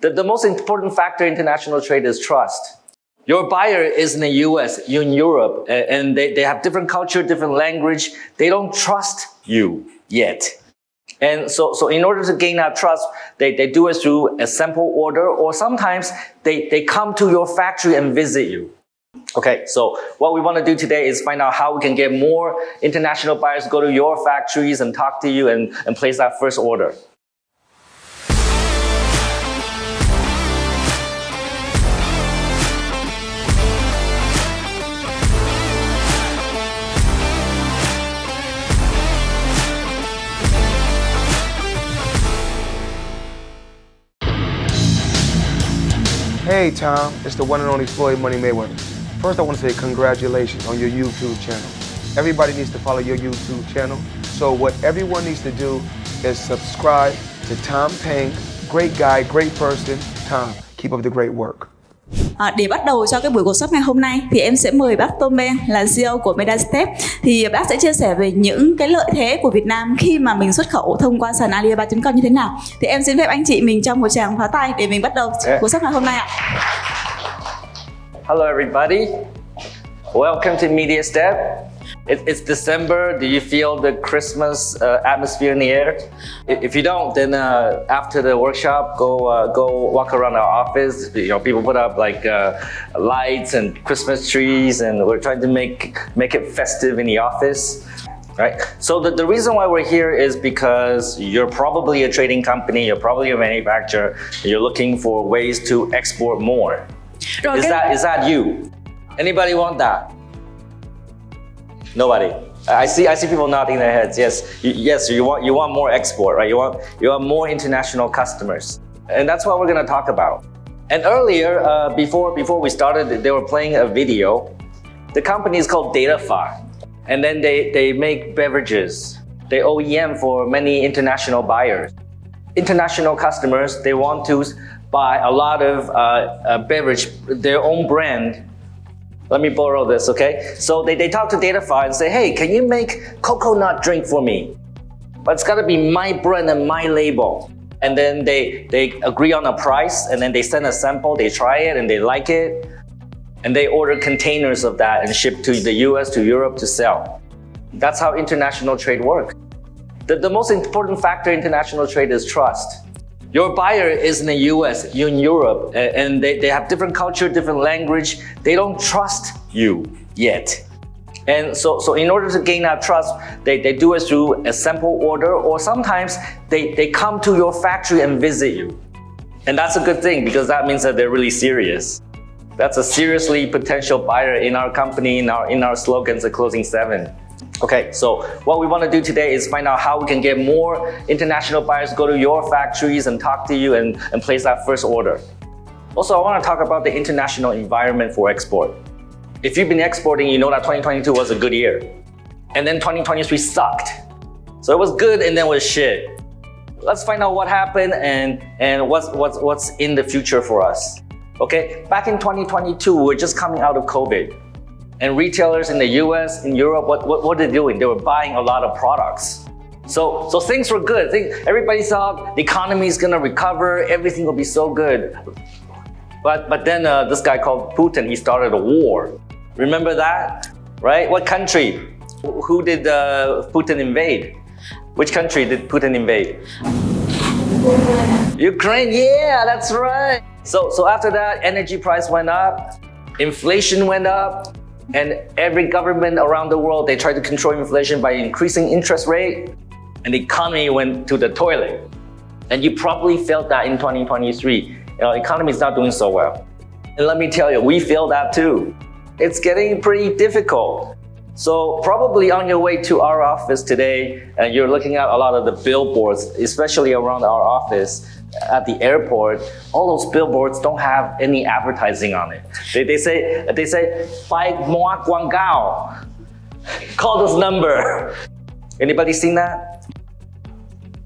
The most important factor in international trade is trust. Your buyer is in the US, you're in Europe, and they have different culture, different language. They don't trust you yet. And so in order to gain that trust, they do it through a sample order, or sometimes they come to your factory and visit you. Okay, so what we want to do today is find out how we can get more international buyers to go to your factories and talk to you and place that first order. Hey Tom, it's the one and only Floyd Money Mayweather. First I want to say congratulations on your YouTube channel. Everybody needs to follow your YouTube channel. So what everyone needs to do is subscribe to Tom Peng. Great guy, great person. Tom, keep up the great work. Để bắt đầu cho cái buổi workshop ngày hôm nay thì em sẽ mời bác Peng là CEO của Mediastep. Thì bác sẽ chia sẻ về những cái lợi thế của Việt Nam khi mà mình xuất khẩu thông qua sàn Alibaba.com như thế nào. Thì em xin phép anh chị mình cho một tràng pháo tay để mình bắt đầu workshop ngày hôm nay ạ. Hello everybody, welcome to Mediastep. It's December. Do you feel the Christmas atmosphere in the air? If you don't, then after the workshop, go walk around our office. You know, people put up like lights and Christmas trees, and we're trying to make it festive in the office, right? So the reason why we're here is because you're probably a trading company, you're probably a manufacturer, you're looking for ways to export more. Is that you? Anybody want that? Nobody. I see people nodding their heads. Yes, you want more export, right? You want more international customers, and that's what we're going to talk about. And earlier, before we started, they were playing a video. The company is called Datafy, and then they make beverages. They OEM for many international buyers. International customers, they want to buy a lot of beverage, their own brand. Let me borrow this, okay? So they talk to Datafy and say, hey, can you make coconut drink for me? But it's gotta be my brand and my label. And then they agree on a price, and then they send a sample, they try it and they like it. And they order containers of that and ship to the US, to Europe to sell. That's how international trade works. The most important factor in international trade is trust. Your buyer is in the US, you're in Europe, and they have different culture, different language. They don't trust you yet. And so in order to gain that trust, they do it through a sample order, or sometimes they come to your factory and visit you. And that's a good thing, because that means that they're really serious. That's a seriously potential buyer in our company, in our slogans at Closing 7. Okay, so what we want to do today is find out how we can get more international buyers to go to your factories and talk to you and place that first order. Also, I want to talk about the international environment for export. If you've been exporting, you know that 2022 was a good year. And then 2023 sucked. So it was good and then was shit. Let's find out what happened and what's in the future for us. Okay, back in 2022, we're just coming out of COVID. And retailers in the US, in Europe, what were they doing? They were buying a lot of products. So things were good. Everybody thought the economy is gonna recover, everything will be so good. But then this guy called Putin, he started a war. Remember that, right? What country? Who did Putin invade? Which country did Putin invade? Ukraine, yeah, that's right. So after that, energy price went up, inflation went up, and every government around the world, they tried to control inflation by increasing interest rate, and the economy went to the toilet. And you probably felt that in 2023. You know, economy is not doing so well. And let me tell you, we feel that too. It's getting pretty difficult. So probably on your way to our office today, and you're looking at a lot of the billboards, especially around our office at the airport. All those billboards don't have any advertising on it. They say, 拜mua quảng cáo. Call this number. Anybody seen that?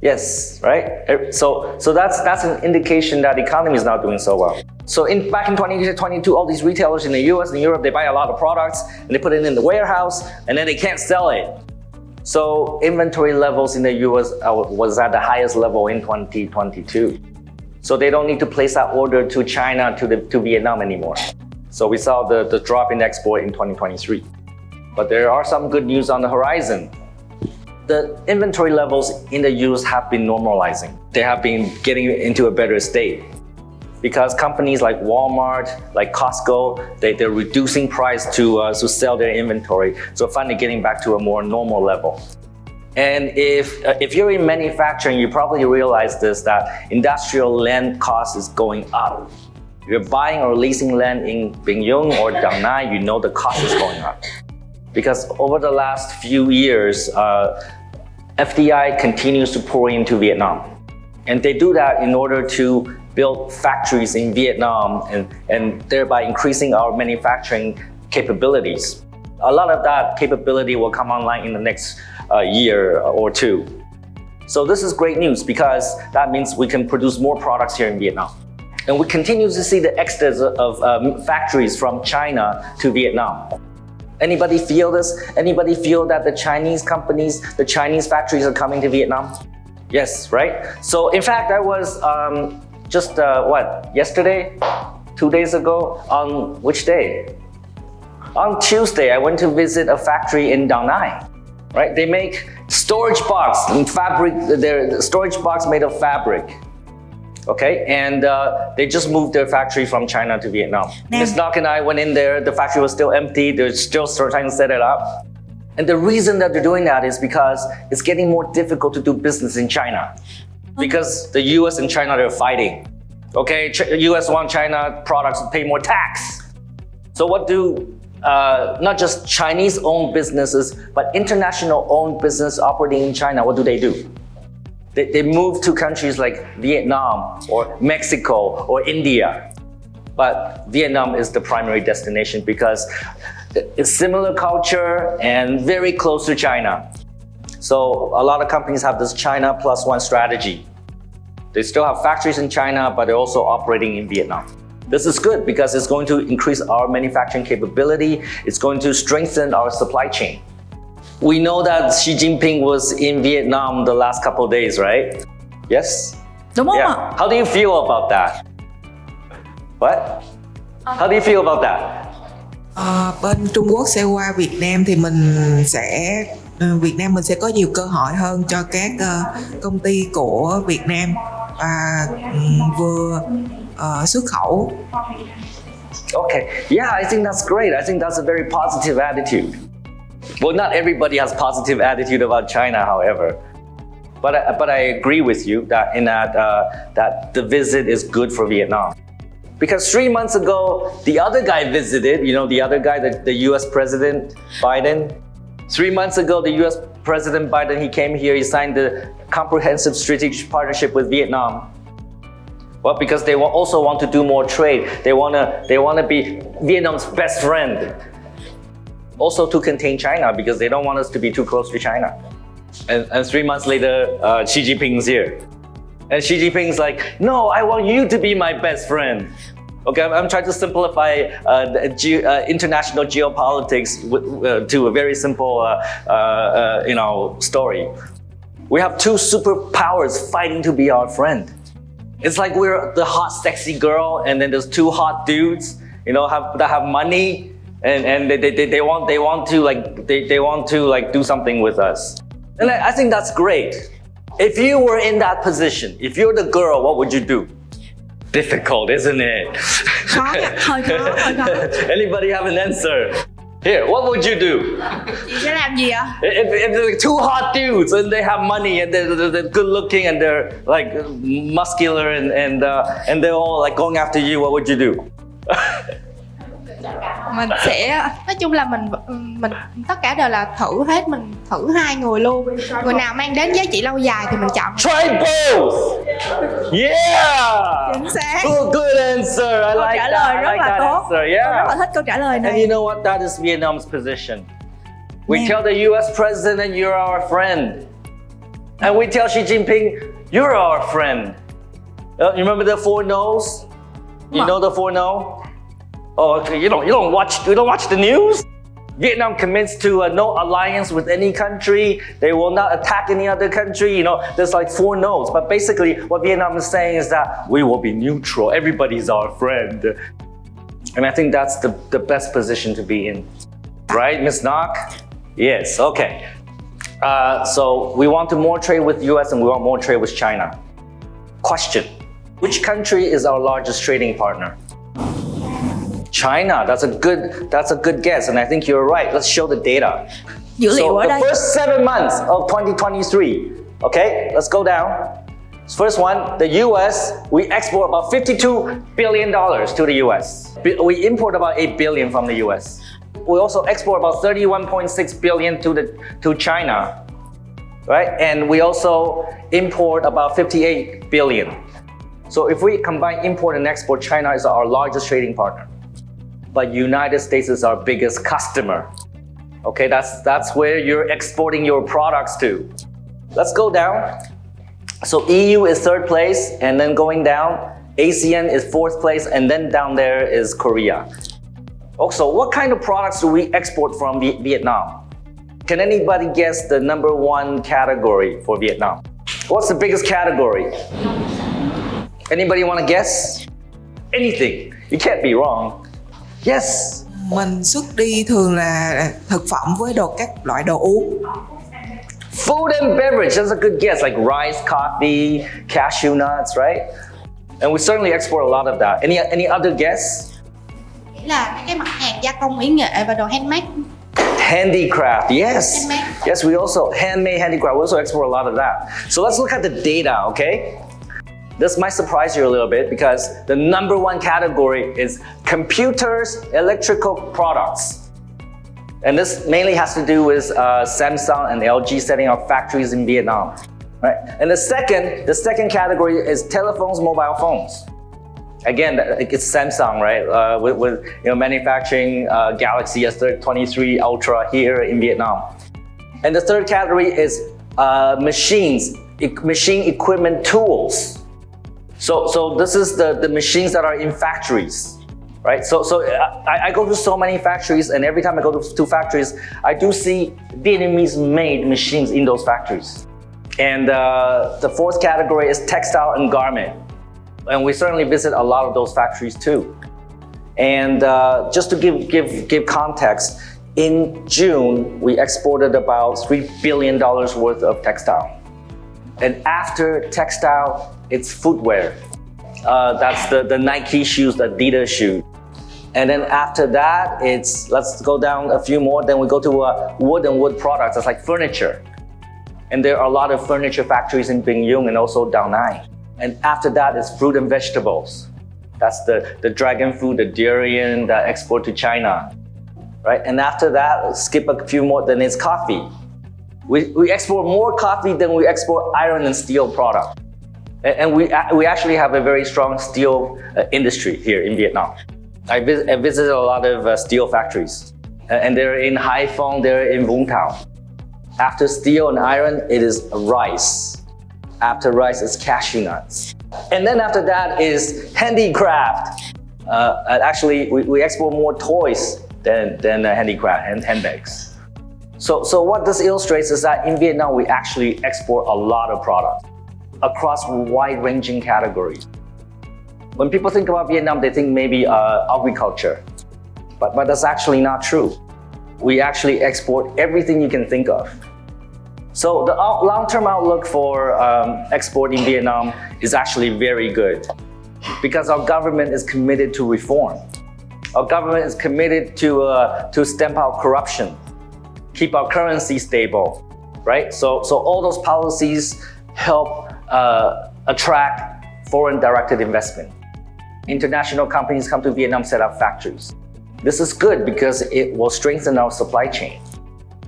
Yes, right? So that's an indication that the economy is not doing so well. So back in 2022, all these retailers in the US and Europe, they buy a lot of products and they put it in the warehouse and then they can't sell it. So inventory levels in the US was at the highest level in 2022. So they don't need to place that order to China, to Vietnam anymore. So we saw the drop in export in 2023. But there are some good news on the horizon. The inventory levels in the US have been normalizing. They have been getting into a better state. Because companies like Walmart, like Costco, they're reducing price to sell their inventory. So finally getting back to a more normal level. And if you're in manufacturing, you probably realize this, that industrial land cost is going up. If you're buying or leasing land in Peng or Da Nang, you know the cost is going up. Because over the last few years, FDI continues to pour into Vietnam. And they do that in order to build factories in Vietnam and thereby increasing our manufacturing capabilities. A lot of that capability will come online in the next year or two. So this is great news because that means we can produce more products here in Vietnam. And we continue to see the exodus of factories from China to Vietnam. Anybody feel this? Anybody feel that the Chinese companies, the Chinese factories are coming to Vietnam? Yes, right? So in fact, I was yesterday, 2 days ago, on which day? On Tuesday, I went to visit a factory in Da Nang, right? They make storage box and fabric, their storage box made of fabric. Okay, and they just moved their factory from China to Vietnam. Ms. Nock and I went in there, the factory was still empty, they're still trying to set it up. And the reason that they're doing that is because it's getting more difficult to do business in China. Because the US and China, they're fighting. Okay, US want China products to pay more tax. So what do not just Chinese-owned businesses, but international-owned business operating in China, what do? They move to countries like Vietnam or Mexico or India. But Vietnam is the primary destination because it's similar culture and very close to China. So a lot of companies have this China plus one strategy. They still have factories in China, but they're also operating in Vietnam. This is good because it's going to increase our manufacturing capability. It's going to strengthen our supply chain. We know that Xi Jinping was in Vietnam the last couple of days, right? Yes? Đúng không ạ? Yeah. How do you feel about that? What? How do you feel about that? Bên Trung Quốc sẽ qua Việt Nam thì Việt Nam mình sẽ có nhiều cơ hội hơn cho các công ty của Việt Nam và vừa xuất khẩu. Okay, yeah, I think that's great. I think that's a very positive attitude. Well, not everybody has positive attitude about China, however. But I agree with you that the visit is good for Vietnam. Because 3 months ago, the other guy visited, the other guy, the US President Biden. 3 months ago, the US President Biden, he came here, he signed the comprehensive strategic partnership with Vietnam. Well, because they also want to do more trade. They want to be Vietnam's best friend. Also to contain China because they don't want us to be too close to China. And 3 months later, Xi Jinping's here. And Xi Jinping's like, no, I want you to be my best friend. Okay, I'm trying to simplify international geopolitics to a very simple story. We have two superpowers fighting to be our friend. It's like we're the hot, sexy girl, and then there's two hot dudes, that have money, and they want to do something with us. And I think that's great. If you were in that position, if you're the girl, what would you do? Difficult, isn't it? Hơi khó. Anybody have an answer? Here, what would you do? Chị sẽ làm gì ạ? If they're like two hot dudes and they have money and they're good looking and they're like muscular and they're all like going after you, what would you do? Mình sẽ, nói chung là mình tất cả đều là thử hết, mình thử hai người luôn, người nào mang đến giá trị lâu dài thì mình chọn. Try both. Yeah. Chính xác. Good answer. I Câu like trả that. lời I rất like là that tốt. answer. Tôi Yeah. rất là thích câu trả lời And này. you know what? That is Vietnam's position. We tell the US president, you're our friend. And we tell Xi Jinping, you're our friend. You remember the four no's? You know the four no? Oh, okay. You don't watch the news? Vietnam commits to no alliance with any country. They will not attack any other country. You know, there's like 4 no's. But basically, what Vietnam is saying is that we will be neutral. Everybody's our friend. And I think that's the best position to be in. Right, Ms. Nok? Yes, okay. So we want more trade with US and we want more trade with China. Question, which country is our largest trading partner? China, that's a good guess, and I think you're right. Let's show the data. Dữ liệu So ở the đây. first 7 months of 2023, okay, let's go down. First one, the US, we export about $52 billion to the US. We import about 8 billion from the US. We also export about 31.6 billion to China, right? And we also import about 58 billion. So if we combine import and export, China is our largest trading partner. But United States is our biggest customer. Okay, that's where you're exporting your products to. Let's go down. So EU is 3rd place, and then going down, ASEAN is 4th place, and then down there is Korea. Also, what kind of products do we export from Vietnam? Can anybody guess the number 1 category for Vietnam? What's the biggest category? Anybody want to guess? Anything. You can't be wrong. Yes. Mình xuất đi thường là thực phẩm với các loại đồ uống. Food and beverage, that's a good guess, like rice, coffee, cashew nuts, right? And we certainly export a lot of that. Any other guess? Nghĩa là cái mặt hàng gia công mỹ nghệ và đồ handmade. Handicraft, yes. Handmade. Yes, we also, handmade handicraft, we also export a lot of that. So let's look at the data, okay? This might surprise you a little bit because the number 1 category is computers, electrical products. And this mainly has to do with Samsung and LG setting up factories in Vietnam, right? And the second category is telephones, mobile phones. Again, it's Samsung, right? With manufacturing Galaxy S23 Ultra here in Vietnam. And the 3rd category is machine equipment tools. So this is the machines that are in factories, right? So I go to so many factories, and every time I go to factories, I do see Vietnamese-made machines in those factories. And the 4th category is textile and garment. And we certainly visit a lot of those factories too. And just to give context, in June, we exported about $3 billion worth of textile. And after textile, it's footwear. That's the Nike shoes, the Adidas shoes. And then after that, let's go down a few more. Then we go to wood and wood products. That's like furniture. And there are a lot of furniture factories in Bình Dung and also Da Nang. And after that is fruit and vegetables. That's the dragon fruit, the durian that export to China, right? And after that, skip a few more, then it's coffee. We export more coffee than we export iron and steel product. And we actually have a very strong steel industry here in Vietnam. I visited a lot of steel factories. And they're in Hai Phong, they're in Vũng Tàu. After steel and iron, it is rice. After rice, it's cashew nuts. And then after that is handicraft. Actually, we export more toys than handicraft and handbags. So what this illustrates is that in Vietnam, we actually export a lot of products across wide-ranging categories. When people think about Vietnam, they think maybe agriculture, but that's actually not true. We actually export everything you can think of. So the long-term outlook for export in Vietnam is actually very good because our government is committed to reform. Our government is committed to stamp out corruption, keep our currency stable, right? So all those policies help attract foreign directed investment. International companies come to Vietnam, set up factories. This is good because it will strengthen our supply chain.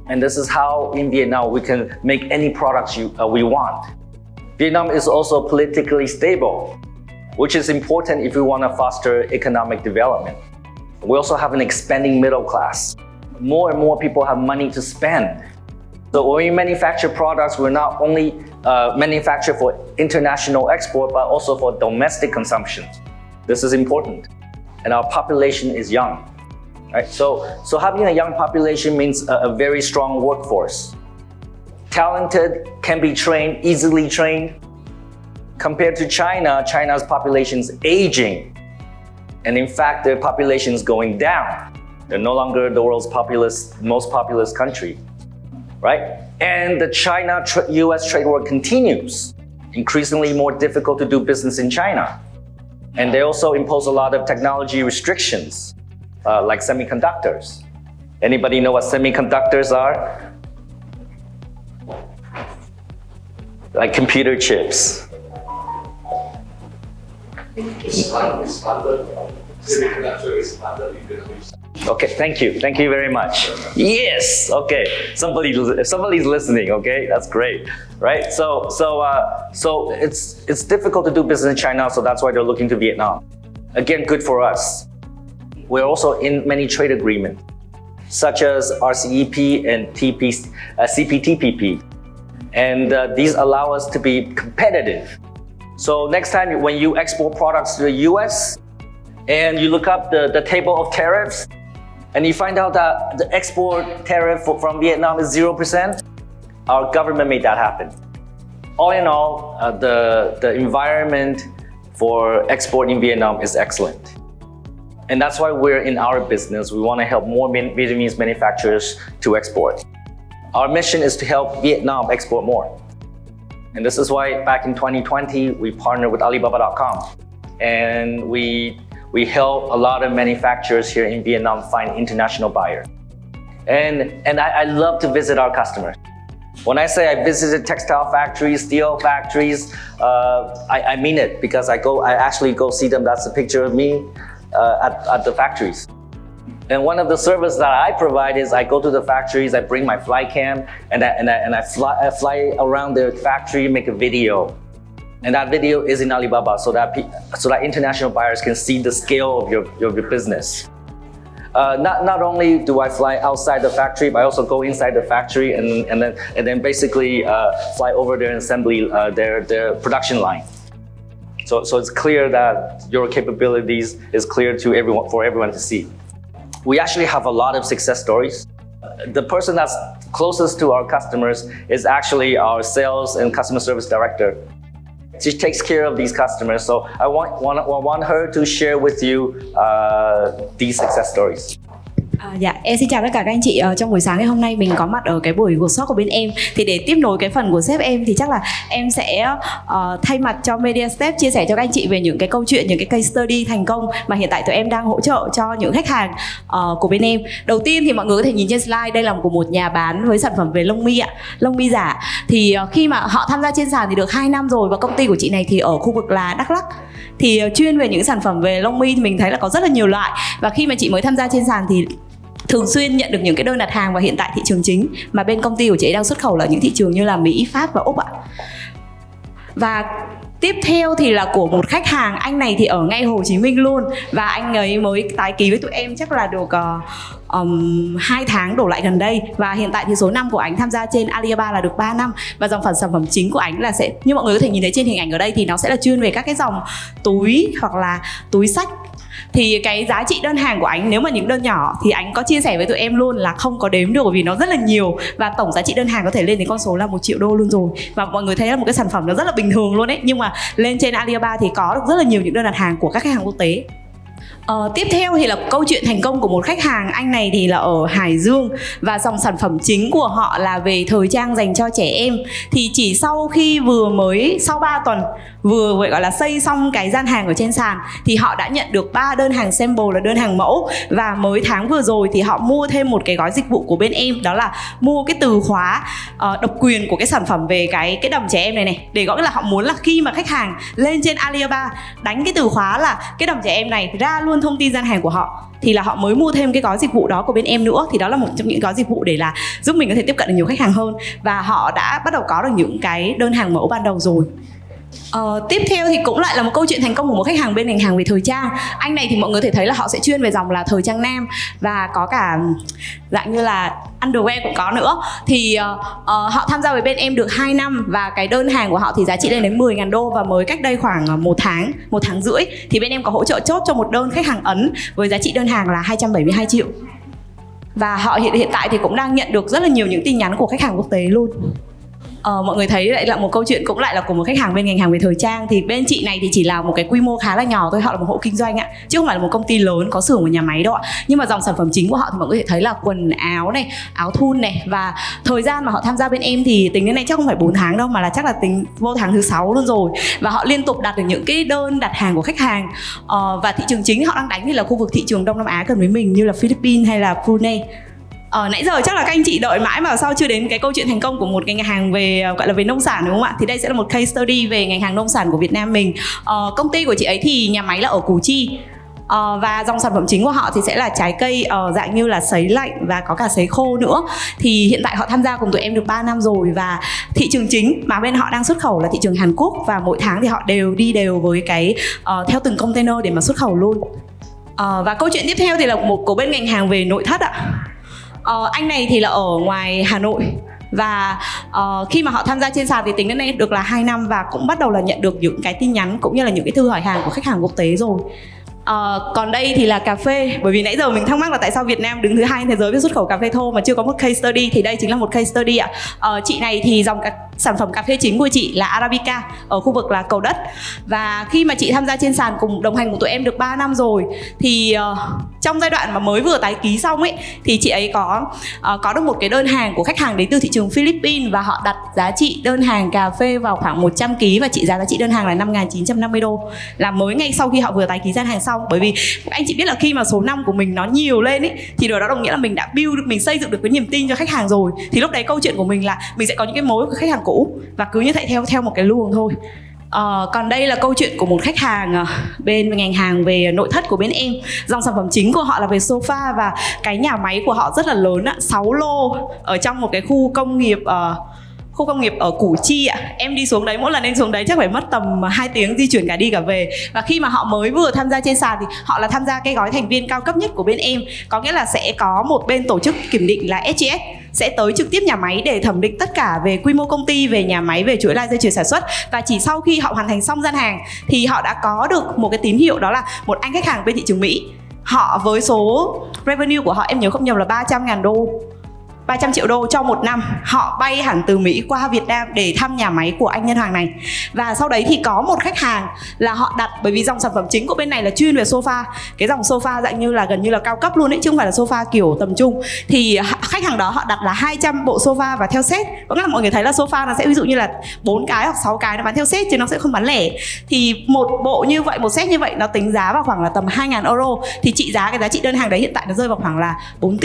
And this is how in Vietnam we can make any products we want. Vietnam is also politically stable, which is important if we want to foster economic development. We also have an expanding middle class. More and more people have money to spend. So when we manufacture products, we're not only manufacture for international export, but also for domestic consumption. This is important. And our population is young. right? So having a young population means a very strong workforce. Talented, can be trained, easily trained. Compared to China, China's population is aging. And in fact, their population is going down. They're no longer the world's most populous country, right? And the China-US trade war continues. Increasingly more difficult to do business in China. And they also impose a lot of technology restrictions, like semiconductors. Anybody know what semiconductors are? Like computer chips. Okay, thank you very much. Yes, okay. Somebody's listening. Okay, that's great, right? So it's difficult to do business in China, so that's why they're looking to Vietnam. Again, good for us. We're also in many trade agreements, such as RCEP and CPTPP, and these allow us to be competitive. So next time when you export products to the US and you look up the table of tariffs and you find out that the export tariff from Vietnam is 0%, our government made that happen. All in all, the environment for export in Vietnam is excellent. And that's why we're in our business. We want to help more Vietnamese manufacturers to export. Our mission is to help Vietnam export more. And this is why back in 2020, we partnered with Alibaba.com. And we help a lot of manufacturers here in Vietnam find international buyers. And I love to visit our customers. When I say I visited textile factories, steel factories, I mean it, because I actually go see them. That's a picture of me at the factories. And one of the services that I provide is I go to the factories, I bring my fly cam, and I fly around the factory, make a video. And that video is in Alibaba so that international buyers can see the scale of your business. Not only do I fly outside the factory, but I also go inside the factory and then basically fly over their assembly, their production line. So it's clear that your capabilities is clear to everyone, for everyone to see. We actually have a lot of success stories. The person that's closest to our customers is actually our sales and customer service director. She takes care of these customers, so I want her to share with you these success stories. Dạ, em xin chào tất cả các anh chị. Trong buổi sáng ngày hôm nay mình có mặt ở cái buổi workshop của bên em. Thì để tiếp nối cái phần của sếp em thì chắc là em sẽ thay mặt cho Mediastep chia sẻ cho các anh chị về những cái câu chuyện, những cái case study thành công mà hiện tại tụi em đang hỗ trợ cho những khách hàng của bên em. Đầu tiên thì mọi người có thể nhìn trên slide, đây là của một nhà bán với sản phẩm về lông mi ạ, lông mi giả. Thì khi mà họ tham gia trên sàn thì được 2 năm rồi, và công ty của chị này thì ở khu vực là Đắk Lắk. Thì chuyên về những sản phẩm về lông mi thì mình thấy là có rất là nhiều loại. Và khi mà chị mới tham gia trên sàn thì thường xuyên nhận được những cái đơn đặt hàng, và hiện tại thị trường chính mà bên công ty của chị ấy đang xuất khẩu là những thị trường như là Mỹ, Pháp và Úc ạ. Và tiếp theo thì là của một khách hàng, anh này thì ở ngay Hồ Chí Minh luôn, và anh ấy mới tái ký với tụi em chắc là được 2 tháng đổ lại gần đây. Và hiện tại thì số năm của anh tham gia trên Alibaba là được 3 năm. Và dòng sản phẩm chính của anh là sẽ, như mọi người có thể nhìn thấy trên hình ảnh ở đây, thì nó sẽ là chuyên về các cái dòng túi hoặc là túi xách. Thì cái giá trị đơn hàng của anh, nếu mà những đơn nhỏ thì anh có chia sẻ với tụi em luôn là không có đếm được, bởi vì nó rất là nhiều, và tổng giá trị đơn hàng có thể lên đến con số là 1 triệu đô luôn rồi. Và mọi người thấy là một cái sản phẩm nó rất là bình thường luôn ấy, nhưng mà lên trên Alibaba thì có được rất là nhiều những đơn đặt hàng của các khách hàng quốc tế. Tiếp theo thì là câu chuyện thành công của một khách hàng. Anh này thì là ở Hải Dương, và dòng sản phẩm chính của họ là về thời trang dành cho trẻ em. Thì chỉ sau khi sau 3 tuần vừa gọi là xây xong cái gian hàng ở trên sàn, thì họ đã nhận được 3 đơn hàng sample là đơn hàng mẫu. Và mới tháng vừa rồi thì họ mua thêm một cái gói dịch vụ của bên em, đó là mua cái từ khóa độc quyền của cái sản phẩm về cái đầm trẻ em này, để gọi là họ muốn là khi mà khách hàng lên trên Alibaba đánh cái từ khóa là cái đầm trẻ em này, ra luôn thông tin gian hàng của họ, thì là họ mới mua thêm cái gói dịch vụ đó của bên em nữa. Thì đó là một trong những gói dịch vụ để là giúp mình có thể tiếp cận được nhiều khách hàng hơn, và họ đã bắt đầu có được những cái đơn hàng mẫu ban đầu rồi. Tiếp theo thì cũng lại là một câu chuyện thành công của một khách hàng bên ngành hàng về thời trang. Anh này thì mọi người có thể thấy là họ sẽ chuyên về dòng là thời trang nam và có cả dạng như là underwear cũng có nữa. Thì họ tham gia với bên em được 2 năm và cái đơn hàng của họ thì giá trị lên đến 10.000 đô, và mới cách đây khoảng 1 tháng rưỡi thì bên em có hỗ trợ chốt cho một đơn khách hàng Ấn với giá trị đơn hàng là 272 triệu. Và họ hiện tại thì cũng đang nhận được rất là nhiều những tin nhắn của khách hàng quốc tế luôn. Mọi người thấy lại là một câu chuyện cũng lại là của một khách hàng bên ngành hàng về thời trang. Thì bên chị này thì chỉ là một cái quy mô khá là nhỏ thôi, họ là một hộ kinh doanh ạ, chứ không phải là một công ty lớn có xưởng và nhà máy đâu ạ. Nhưng mà dòng sản phẩm chính của họ thì mọi người có thể thấy là quần áo này, áo thun này, và thời gian mà họ tham gia bên em thì tính đến nay chắc không phải 4 tháng đâu, mà là chắc là tính vô tháng thứ 6 luôn rồi. Và họ liên tục đạt được những cái đơn đặt hàng của khách hàng. Và thị trường chính họ đang đánh thì là khu vực thị trường Đông Nam Á gần với mình, như là Philippines hay là Brunei. Nãy giờ chắc là các anh chị đợi mãi mà sao chưa đến cái câu chuyện thành công của một ngành hàng về gọi là về nông sản, đúng không ạ? Thì đây sẽ là một case study về ngành hàng nông sản của Việt Nam mình. Công ty của chị ấy thì nhà máy là ở Củ Chi. Và dòng sản phẩm chính của họ thì sẽ là trái cây dạng như là sấy lạnh và có cả sấy khô nữa. Thì hiện tại họ tham gia cùng tụi em được 3 năm rồi, và thị trường chính mà bên họ đang xuất khẩu là thị trường Hàn Quốc, và mỗi tháng thì họ đều với cái theo từng container để mà xuất khẩu luôn. Và câu chuyện tiếp theo thì là một của bên ngành hàng về nội thất ạ. Anh này thì là ở ngoài Hà Nội, và khi mà họ tham gia trên sàn thì tính đến nay được là 2 năm và cũng bắt đầu là nhận được những cái tin nhắn cũng như là những cái thư hỏi hàng của khách hàng quốc tế rồi. Còn đây thì là cà phê, bởi vì nãy giờ mình thắc mắc là tại sao Việt Nam đứng thứ 2 thế giới về xuất khẩu cà phê thô mà chưa có một case study, thì đây chính là một case study ạ. Chị này thì dòng sản phẩm cà phê chính của chị là Arabica ở khu vực là Cầu Đất, và khi mà chị tham gia trên sàn cùng đồng hành của tụi em được 3 năm rồi thì trong giai đoạn mà mới vừa tái ký xong ấy thì chị ấy có được một cái đơn hàng của khách hàng đến từ thị trường Philippines, và họ đặt giá trị đơn hàng cà phê vào khoảng 100 kg và trị giá trị đơn hàng là 5.950 đô, là mới ngay sau khi họ vừa tái ký gian hàng xong. Bởi vì anh chị biết là khi mà số năm của mình nó nhiều lên ấy thì điều đó đồng nghĩa là mình đã mình xây dựng được cái niềm tin cho khách hàng rồi, thì lúc đấy câu chuyện của mình là mình sẽ có những cái mối của khách hàng cũ và cứ như thế theo một cái luồng thôi. Còn đây là câu chuyện của một khách hàng bên ngành hàng về nội thất của bên em. Dòng sản phẩm chính của họ là về sofa, và cái nhà máy của họ rất là lớn, 6 lô ở trong một cái khu công nghiệp ở Củ Chi ạ. Em đi xuống đấy, mỗi lần em xuống đấy chắc phải mất tầm 2 tiếng di chuyển cả đi cả về. Và khi mà họ mới vừa tham gia trên sàn thì họ là tham gia cái gói thành viên cao cấp nhất của bên em. Có nghĩa là sẽ có một bên tổ chức kiểm định là SGS sẽ tới trực tiếp nhà máy để thẩm định tất cả về quy mô công ty, về nhà máy, về chuỗi dây chuyền sản xuất. Và chỉ sau khi họ hoàn thành xong gian hàng thì họ đã có được một cái tín hiệu, đó là một anh khách hàng bên thị trường Mỹ. Họ với số revenue của họ, em nhớ không nhầm là 300 triệu đô trong 1 năm, họ bay hẳn từ Mỹ qua Việt Nam để thăm nhà máy của anh nhân hàng này. Và sau đấy thì có một khách hàng là họ đặt, bởi vì dòng sản phẩm chính của bên này là chuyên về sofa, cái dòng sofa dạng như là gần như là cao cấp luôn ấy, chứ không phải là sofa kiểu tầm trung. Thì khách hàng đó họ đặt là 200 bộ sofa và theo set. Có nghĩa là mọi người thấy là sofa nó sẽ ví dụ như là 4 cái hoặc 6 cái nó bán theo set chứ nó sẽ không bán lẻ. Thì một bộ như vậy, một set như vậy nó tính giá vào khoảng là tầm 2.000 euro. Thì trị giá cái giá trị đơn hàng đấy hiện tại nó rơi vào khoảng là 4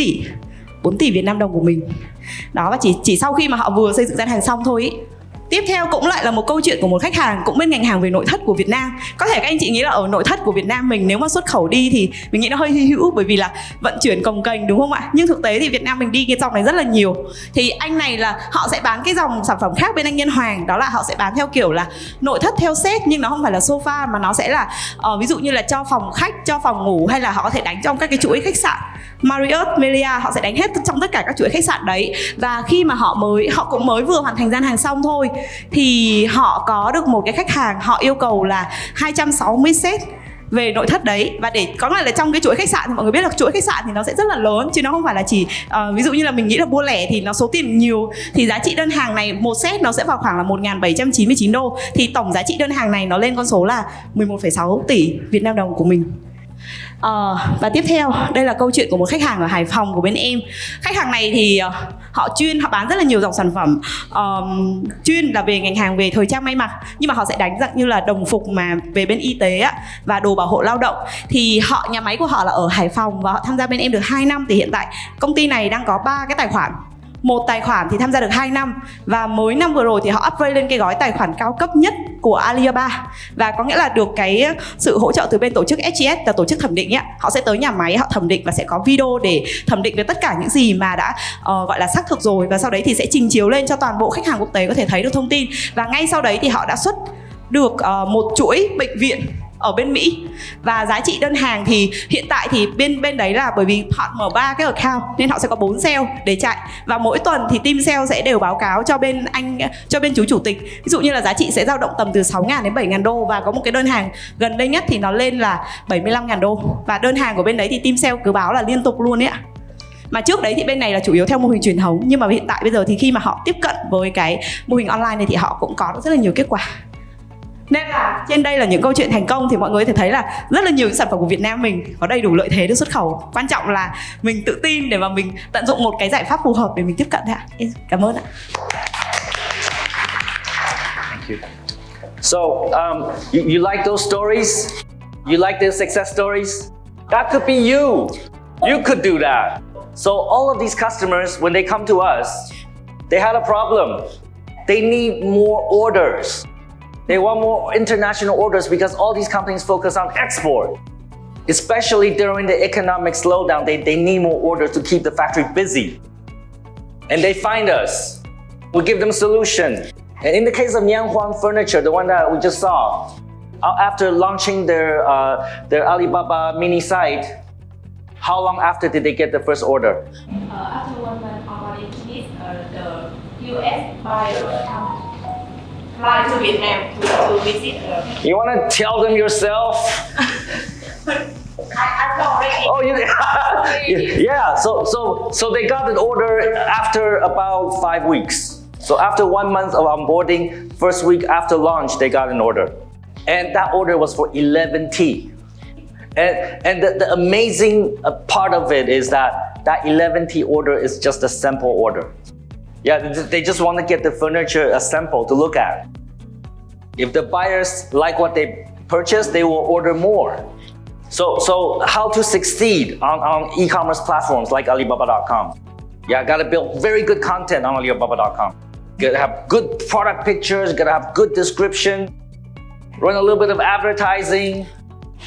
tỷ Việt Nam đồng của mình. Đó, và chỉ sau khi mà họ vừa xây dựng gian hàng xong thôi ý. Tiếp theo cũng lại là một câu chuyện của một khách hàng cũng bên ngành hàng về nội thất của Việt Nam. Có thể các anh chị nghĩ là ở nội thất của Việt Nam mình nếu mà xuất khẩu đi thì mình nghĩ nó hơi hy hữu, bởi vì là vận chuyển cồng kềnh, đúng không ạ? Nhưng thực tế thì Việt Nam mình đi cái dòng này rất là nhiều. Thì anh này là họ sẽ bán cái dòng sản phẩm khác bên anh Nhân Hoàng, đó là họ sẽ bán theo kiểu là nội thất theo set, nhưng nó không phải là sofa mà nó sẽ là ví dụ như là cho phòng khách, cho phòng ngủ, hay là họ có thể đánh trong các cái chuỗi khách sạn Marriott, Melia, họ sẽ đánh hết trong tất cả các chuỗi khách sạn đấy. Và khi mà họ cũng mới vừa hoàn thành gian hàng xong thôi thì họ có được một cái khách hàng, họ yêu cầu là 260 set về nội thất đấy. Và để có nghĩa là trong cái chuỗi khách sạn thì mọi người biết là chuỗi khách sạn thì nó sẽ rất là lớn, chứ nó không phải là chỉ ví dụ như là mình nghĩ là mua lẻ thì nó số tiền nhiều, thì giá trị đơn hàng này một set nó sẽ vào khoảng là 1.799 đô, thì tổng giá trị đơn hàng này nó lên con số là 11,6 tỷ Việt Nam đồng của mình. Và tiếp theo đây là câu chuyện của một khách hàng ở Hải Phòng của bên em. Khách hàng này thì họ bán rất là nhiều dòng sản phẩm chuyên là về ngành hàng về thời trang may mặc, nhưng mà họ sẽ đánh dạng như là đồng phục mà về bên y tế và đồ bảo hộ lao động. Thì nhà máy của họ là ở Hải Phòng và họ tham gia bên em được 2 năm. Thì hiện tại công ty này đang có 3 cái tài khoản. Một tài khoản thì tham gia được 2 năm, và mới năm vừa rồi thì họ upgrade lên cái gói tài khoản cao cấp nhất của Alibaba. Và có nghĩa là được cái sự hỗ trợ từ bên tổ chức SGS là tổ chức thẩm định ấy. Họ sẽ tới nhà máy họ thẩm định và sẽ có video để thẩm định về tất cả những gì mà đã gọi là xác thực rồi, và sau đấy thì sẽ trình chiếu lên cho toàn bộ khách hàng quốc tế có thể thấy được thông tin. Và ngay sau đấy thì họ đã xuất được một chuỗi bệnh viện ở bên Mỹ. Và giá trị đơn hàng thì hiện tại thì bên đấy là bởi vì họ mở 3 cái account nên họ sẽ có 4 sale để chạy, và mỗi tuần thì team sale sẽ đều báo cáo cho bên chú chủ tịch. Ví dụ như là giá trị sẽ dao động tầm từ 6.000 đến 7.000 đô, và có một cái đơn hàng gần đây nhất thì nó lên là 75.000 đô. Và đơn hàng của bên đấy thì team sale cứ báo là liên tục luôn ấy ạ. Mà trước đấy thì bên này là chủ yếu theo mô hình truyền thống, nhưng mà hiện tại bây giờ thì khi mà họ tiếp cận với cái mô hình online này thì họ cũng có rất là nhiều kết quả. Nên là trên đây là những câu chuyện thành công, thì mọi người có thể thấy là rất là nhiều những sản phẩm của Việt Nam mình có đầy đủ lợi thế để xuất khẩu. Quan trọng là mình tự tin để mà mình tận dụng một cái giải pháp phù hợp để mình tiếp cận thôi ạ. Cảm ơn ạ. Thank you. So, you like those stories? You like the success stories? That could be you. You could do that. So all of these customers, when they come to us, they had a problem. They need more orders. They want more international orders because all these companies focus on export. Especially during the economic slowdown, they need more orders to keep the factory busy. And they find us. We give them a solution. And in the case of Nianhuang Furniture, the one that we just saw, after launching their Alibaba mini site, how long after did they get the first order? After 1 month already, the US buyer fly to Vietnam to visit. You want to tell them yourself? I'm already. Oh, yeah. So they got an order after about 5 weeks. So after 1 month of onboarding, first week after launch, they got an order, and that order was for 11T. And the amazing part of it is that 11T order is just a sample order. Yeah, they just want to get the furniture a sample to look at. If the buyers like what they purchase, they will order more. So how to succeed on e-commerce platforms like Alibaba.com? Yeah, gotta build very good content on Alibaba.com. Gotta have good product pictures, gotta have good description, run a little bit of advertising,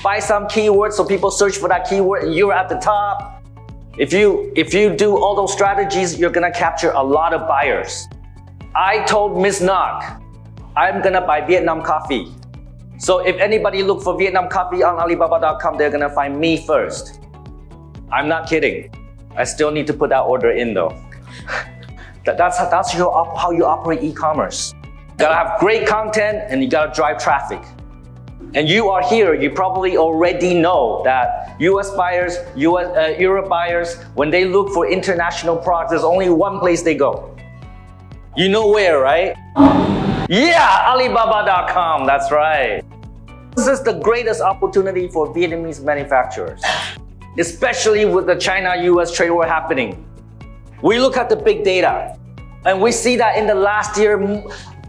buy some keywords so people search for that keyword and you're at the top. If you do all those strategies, you're gonna capture a lot of buyers. I told Ms. Nok, I'm gonna buy Vietnam coffee. So if anybody look for Vietnam coffee on Alibaba.com, they're gonna find me first. I'm not kidding. I still need to put that order in though. That's how you operate e-commerce. You gotta have great content and you gotta drive traffic. And you are here, you probably already know that US buyers, Europe buyers, when they look for international products, there's only one place they go. You know where, right? Yeah, Alibaba.com, that's right. This is the greatest opportunity for Vietnamese manufacturers, especially with the China-US trade war happening. We look at the big data, and we see that in the last year,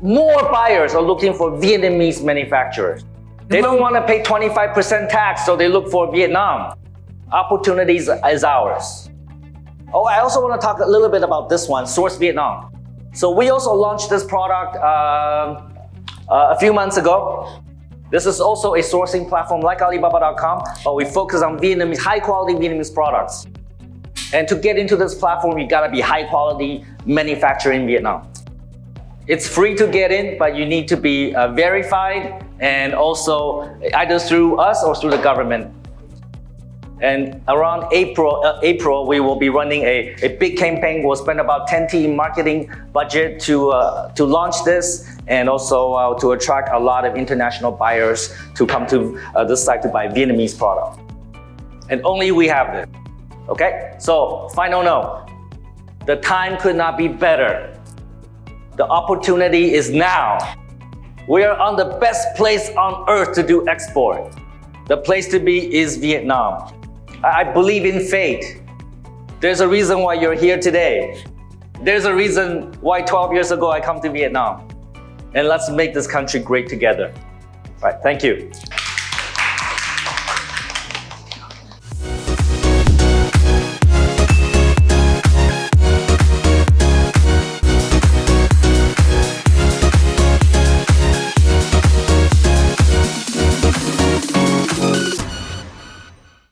more buyers are looking for Vietnamese manufacturers. They don't want to pay 25% tax, so they look for Vietnam. Opportunities is ours. Oh, I also want to talk a little bit about this one, Source Vietnam. So we also launched this product a few months ago. This is also a sourcing platform like Alibaba.com, but we focus on Vietnamese, high quality Vietnamese products. And to get into this platform, you gotta be high quality manufacturer in Vietnam. It's free to get in, but you need to be verified, and also either through us or through the government. And around April, we will be running a big campaign. We'll spend about 10T marketing budget to launch this, and also to attract a lot of international buyers to come to this site to buy Vietnamese product. And only we have this. Okay, so final note, the time could not be better. The opportunity is now. We are on the best place on earth to do export. The place to be is Vietnam. I believe in fate. There's a reason why you're here today. There's a reason why 12 years ago I come to Vietnam. And let's make this country great together. All right, thank you.